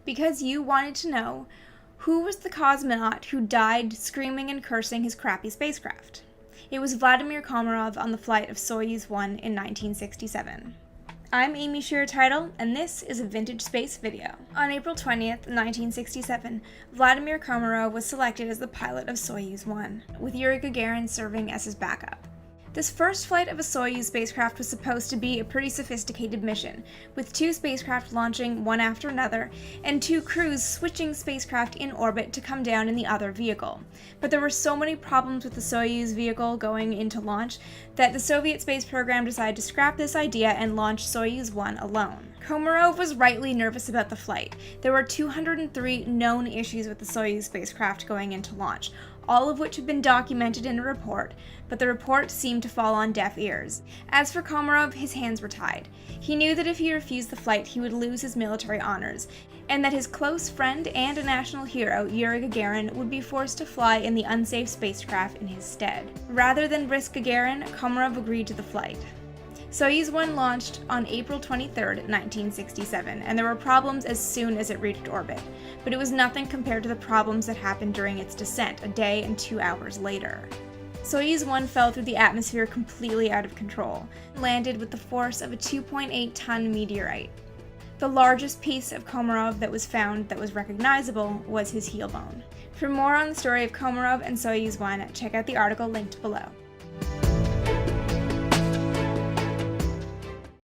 Because you wanted to know, who was the cosmonaut who died screaming and cursing his crappy spacecraft? It was Vladimir Komarov on the flight of Soyuz 1 in 1967. I'm Amy Shearer Title, and this is a Vintage Space video. On April 20th, 1967, Vladimir Komarov was selected as the pilot of Soyuz 1, with Yuri Gagarin serving as his backup. This first flight of a Soyuz spacecraft was supposed to be a pretty sophisticated mission, with 2 spacecraft launching one after another, and 2 crews switching spacecraft in orbit to come down in the other vehicle. But there were so many problems with the Soyuz vehicle going into launch that the Soviet space program decided to scrap this idea and launch Soyuz 1 alone. Komarov was rightly nervous about the flight. There were 203 known issues with the Soyuz spacecraft going into launch, all of which have been documented in a report, but the report seemed to fall on deaf ears. As for Komarov, his hands were tied. He knew that if he refused the flight, he would lose his military honors, and that his close friend and a national hero, Yuri Gagarin, would be forced to fly in the unsafe spacecraft in his stead. Rather than risk Gagarin, Komarov agreed to the flight. Soyuz 1 launched on April 23, 1967, and there were problems as soon as it reached orbit, but it was nothing compared to the problems that happened during its descent a day and 2 hours later. Soyuz 1 fell through the atmosphere completely out of control, and landed with the force of a 2.8-ton meteorite. The largest piece of Komarov that was found that was recognizable was his heel bone. For more on the story of Komarov and Soyuz 1, check out the article linked below.